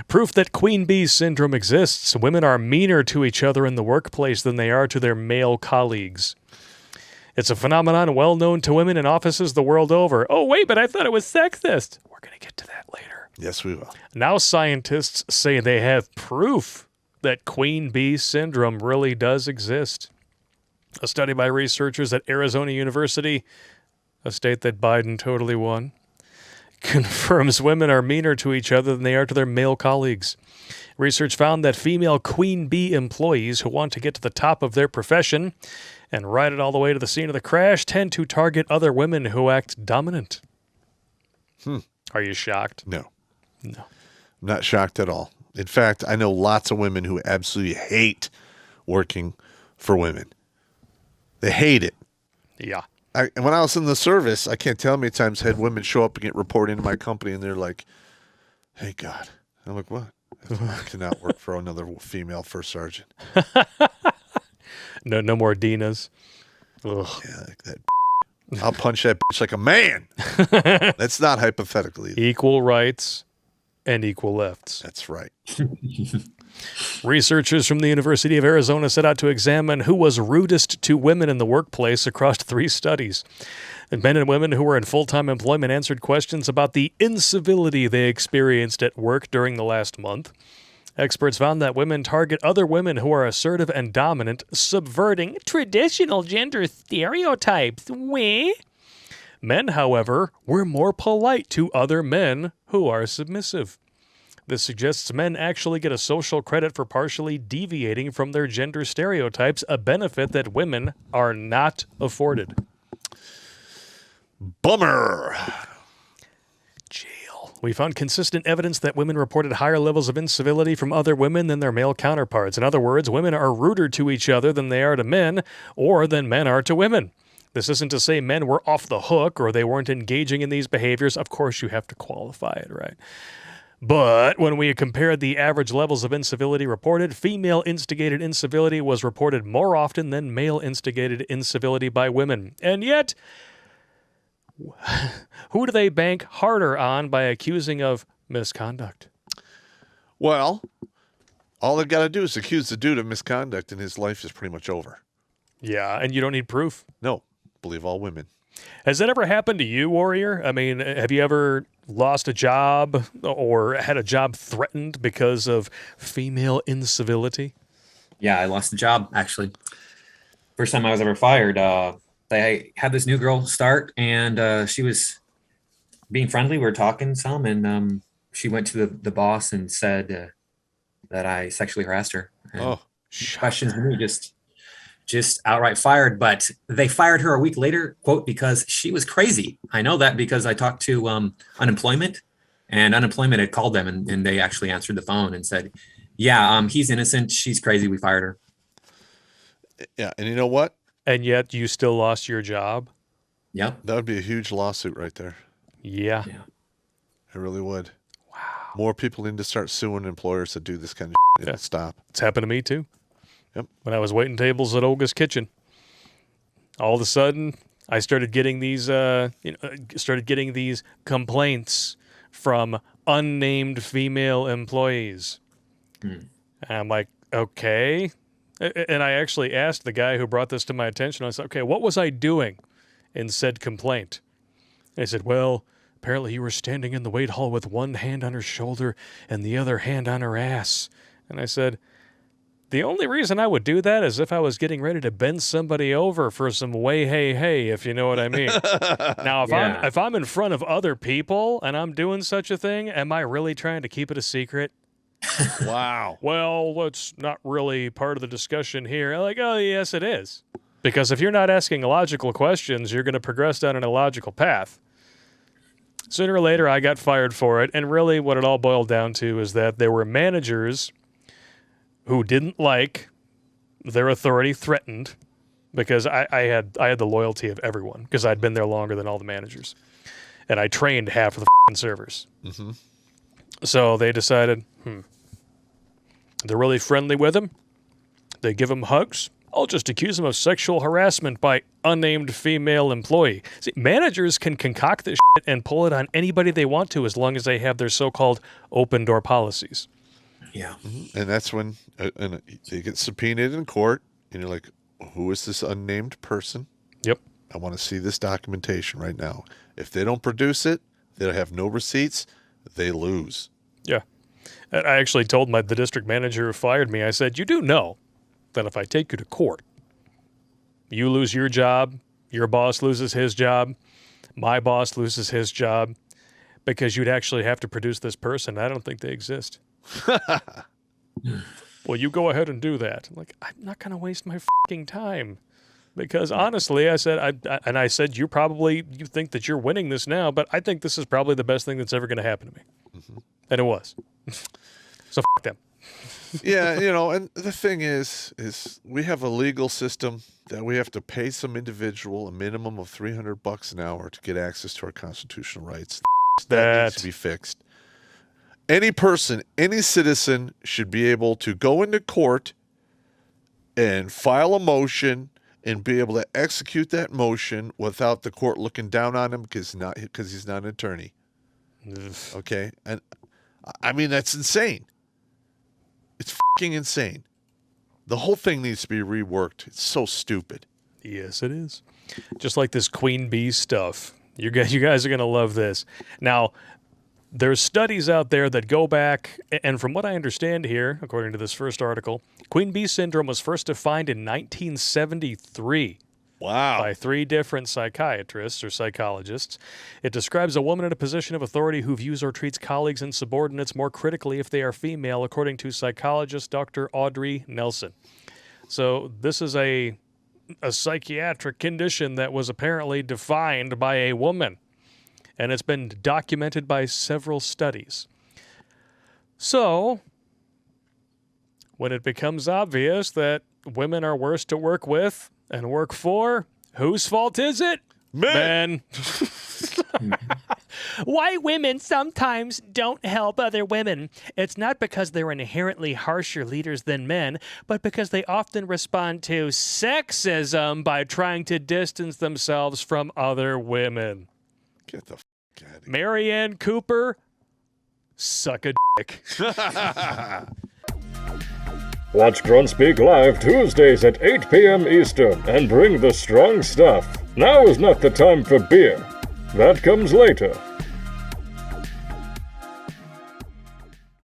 Proof that queen bee syndrome exists. Women are meaner to each other in the workplace than they are to their male colleagues. It's a phenomenon well known to women in offices the world over. Oh, wait, but I thought it was sexist. We're going to get to that later. Yes, we will. Now scientists say they have proof that queen bee syndrome really does exist. A study by researchers at Arizona University, a state that Biden totally won, confirms women are meaner to each other than they are to their male colleagues. Research found that female queen bee employees who want to get to the top of their profession and ride it all the way to the scene of the crash tend to target other women who act dominant. Are you shocked? No. No. I'm not shocked at all. In fact, I know lots of women who absolutely hate working for women. They hate it. Yeah. When I was in the service, I can't tell how many times I had women show up and get reported into my company, and they're like, "Hey, God." I'm like, "What? I cannot work for another female first sergeant." No more Dinas. Ugh. Yeah, like that. I'll punch that bitch like a man. That's not hypothetically. Equal rights and equal lefts. That's right. Researchers from the University of Arizona set out to examine who was rudest to women in the workplace across 3 studies. And men and women who were in full-time employment answered questions about the incivility they experienced at work during the last month. Experts found that women target other women who are assertive and dominant, subverting traditional gender stereotypes. Men, however, were more polite to other men who are submissive. This suggests men actually get a social credit for partially deviating from their gender stereotypes, a benefit that women are not afforded. Bummer. Jail. We found consistent evidence that women reported higher levels of incivility from other women than their male counterparts. In other words, women are ruder to each other than they are to men, or than men are to women. This isn't to say men were off the hook or they weren't engaging in these behaviors. Of course, you have to qualify it, right? But when we compared the average levels of incivility reported, female-instigated incivility was reported more often than male-instigated incivility by women. And yet, who do they bank harder on by accusing of misconduct? Well, all they've got to do is accuse the dude of misconduct and his life is pretty much over. Yeah, and you don't need proof. No, believe all women. Has that ever happened to you, Warrior? I mean, have you ever lost a job or had a job threatened because of female incivility? Yeah, I lost a job, actually. First time I was ever fired. I had this new girl start, and she was being friendly. We were talking some, and she went to the boss and said that I sexually harassed her. And questions me, just outright fired. But they fired her a week later, quote, because she was crazy. I know that because I talked to unemployment, and unemployment had called them, and they actually answered the phone and said, yeah, he's innocent. She's crazy. We fired her. Yeah, and you know what? And yet you still lost your job? Yep. That would be a huge lawsuit right there. Yeah. It really would. Wow. More people need to start suing employers that do this kind of shit. It'll stop. It's happened to me too. Yep. When I was waiting tables at Olga's Kitchen, all of a sudden I started getting these complaints from unnamed female employees. And I'm like, okay. And I actually asked the guy who brought this to my attention. I said, okay, what was I doing in said complaint? And he said, well, apparently you were standing in the wait hall with one hand on her shoulder and the other hand on her ass. And I said, the only reason I would do that is if I was getting ready to bend somebody over for some way, hey, if you know what I mean. Now, if I'm in front of other people and I'm doing such a thing, am I really trying to keep it a secret? Wow. Well, that's not really part of the discussion here. I'm like, oh, yes, it is. Because if you're not asking logical questions, you're going to progress down an illogical path. Sooner or later, I got fired for it. And really what it all boiled down to is that there were managers who didn't like their authority threatened because I had the loyalty of everyone because I'd been there longer than all the managers. And I trained half of the servers. Mm-hmm. So they decided, they're really friendly with him. They give him hugs. I'll just accuse him of sexual harassment by unnamed female employee. See, managers can concoct this shit and pull it on anybody they want to as long as they have their so-called open door policies. Yeah. And that's when they get subpoenaed in court, and you're like, who is this unnamed person? Yep. I want to see this documentation right now. If they don't produce it, they have no receipts, they lose. Yeah. And I actually told the district manager who fired me, I said, you do know that if I take you to court, you lose your job, your boss loses his job, my boss loses his job, because you'd actually have to produce this person. I don't think they exist. Well, you go ahead and do that. I'm like, I'm not going to waste my fucking time. Because honestly, I said, I said, you think that you're winning this now, but I think this is probably the best thing that's ever going to happen to me. Mm-hmm. And it was. So them. Yeah, and the thing is we have a legal system that we have to pay some individual a minimum of $300 an hour to get access to our constitutional rights. That needs to be fixed. Any person, any citizen should be able to go into court and file a motion and be able to execute that motion without the court looking down on him because he's not an attorney. Okay? And I mean, that's insane. It's fucking insane. The whole thing needs to be reworked. It's so stupid. Yes, it is. Just like this queen bee stuff. You guys are going to love this. Now, there's studies out there that go back, and from what I understand here, according to this first article, queen bee syndrome was first defined in 1973. Wow. By 3 different psychiatrists or psychologists. It describes a woman in a position of authority who views or treats colleagues and subordinates more critically if they are female, according to psychologist Dr. Audrey Nelson. So this is a psychiatric condition that was apparently defined by a woman, and it's been documented by several studies. So when it becomes obvious that women are worse to work with and work for, whose fault is it? Men. Why women sometimes don't help other women. It's not because they're inherently harsher leaders than men, but because they often respond to sexism by trying to distance themselves from other women. Get the f*** out of here. Marianne Cooper, suck a dick. Watch Grunt Speak live Tuesdays at 8 p.m. Eastern and bring the strong stuff. Now is not the time for beer. That comes later.